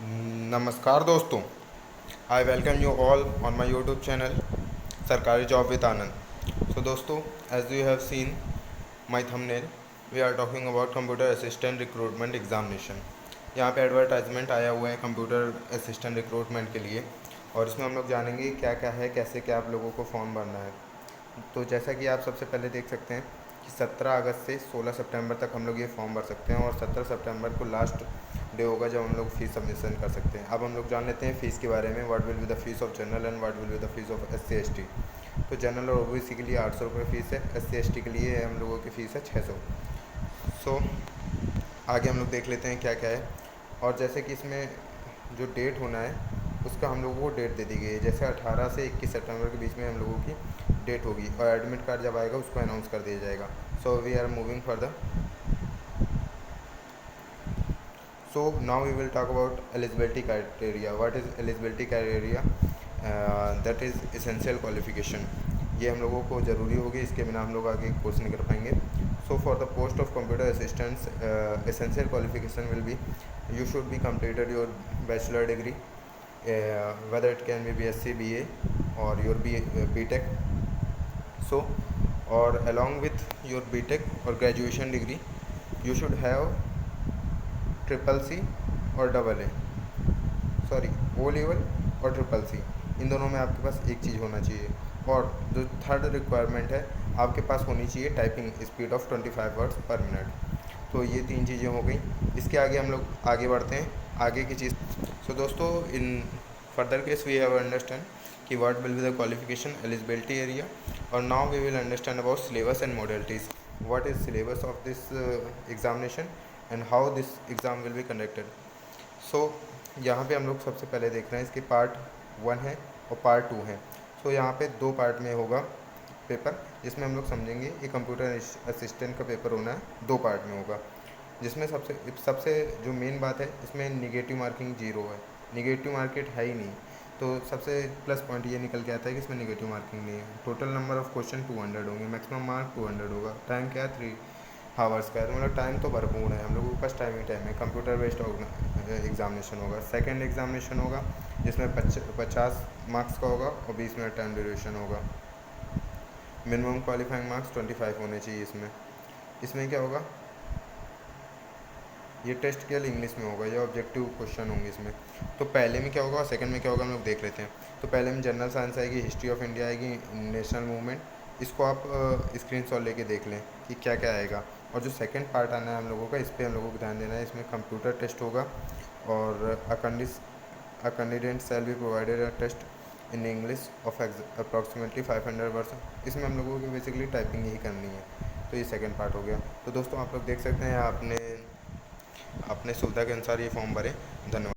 नमस्कार दोस्तों, I welcome you all on my YouTube channel सरकारी जॉब विद आनंद। सो दोस्तों, as you have seen my thumbnail, we are talking about computer assistant recruitment examination. यहाँ पे advertisement आया हुआ है कंप्यूटर असिस्टेंट रिक्रूटमेंट के लिए, और इसमें हम लोग जानेंगे क्या क्या है, कैसे क्या आप लोगों को फॉर्म भरना है। तो जैसा कि आप सबसे पहले देख सकते हैं कि 17 अगस्त से 16 सितंबर तक हम लोग ये फॉर्म भर सकते हैं, और 17 सितंबर को लास्ट डे होगा जब हम लोग फ़ीस सबमिशन कर सकते हैं। अब हम लोग जान लेते हैं फ़ीस के बारे में। What will be the fees of general and what will be the fees of SC ST। तो जनरल और OBC के लिए 800 रुपये फ़ीस है, SC ST के लिए हम लोगों की फ़ीस है 600। सो आगे हम लोग देख लेते हैं क्या क्या है। और जैसे कि इसमें जो डेट होना है उसका हम लोगों को डेट दे दी गई है। जैसे 18 से 21 सितंबर के बीच में हम लोगों की डेट होगी, और एडमिट कार्ड जब आएगा उसको अनाउंस कर दिया जाएगा। So we are moving further. So now we will talk about eligibility criteria. What is eligibility criteria? That is essential qualification. ये हम लोगों को ज़रूरी होगी, इसके बिना हम लोग आगे कोर्स नहीं कर पाएंगे। So for the post of computer assistants, essential qualification will be you should be completed your bachelor degree, whether it can be BSc, BA or your BTech. So or along with your BTech or graduation degree, you should have CCC और AA, sorry O level और CCC, इन दोनों में आपके पास एक चीज़ होना चाहिए। और जो थर्ड रिक्वायरमेंट है, आपके पास होनी चाहिए टाइपिंग स्पीड ऑफ 25 वर्ड्स पर मिनट। तो ये 3 चीज़ें हो गई। इसके आगे हम लोग आगे बढ़ते हैं, आगे की चीज़। सो दोस्तों, in further case we have understand कि what will be the qualification, eligibility area, और now we will understand about syllabus and modalities. What is syllabus of this examination and how this exam will be conducted. So यहाँ पे हम लोग सबसे पहले देख रहे हैं इसके पार्ट 1 है और पार्ट 2 है। सो यहाँ पे 2 पार्ट में होगा पेपर, जिसमें हम लोग समझेंगे ये कंप्यूटर असिस्टेंट का पेपर होना है, 2 पार्ट में होगा। जिसमें सबसे सबसे जो मेन बात है, इसमें निगेटिव मार्किंग 0 है, निगेटिव मार्केट है ही नहीं। तो सबसे प्लस पॉइंट ये निकल के आता है कि इसमें निगेटिव मार्किंग नहीं है। टोटल नंबर ऑफ क्वेश्चन 200 होंगे, मैक्सिमम मार्क 200 होगा। टाइम क्या है, 3 हावर्स का है, तो मतलब टाइम तो भरपूर है, हम लोगों के पास टाइम ही टाइम है। कंप्यूटर बेस्ड एग्जामिनेशन होगा। सेकंड एग्जामिनेशन होगा जिसमें 50 मार्क्स का होगा और 20 मिनट टाइम ड्यूरेशन होगा। मिनिमम क्वालिफाइंग मार्क्स 25 होने चाहिए इसमें। इसमें क्या होगा, ये टेस्ट केवल इंग्लिश में होगा, ये ऑब्जेक्टिव क्वेश्चन होंगे इसमें। तो पहले में क्या होगा और सेकंड में क्या होगा हम लोग देख लेते हैं। तो पहले में जनरल साइंस आएगी, हिस्ट्री ऑफ इंडिया आएगी, नेशनल मूवमेंट। इसको आप स्क्रीनशॉट लेके देख लें कि क्या क्या आएगा। और जो सेकंड पार्ट आना है हम लोगों का, इस पर हम लोगों को ध्यान देना है। इसमें कंप्यूटर टेस्ट होगा, और a candidate shall be provided a test in English of approximately 500 words. इसमें हम लोगों को बेसिकली टाइपिंग ही करनी है। तो ये सेकंड पार्ट हो गया। तो दोस्तों, आप लोग देख सकते हैं, आपने अपने सुविधा के अनुसार ये फॉर्म भरें। धन्यवाद।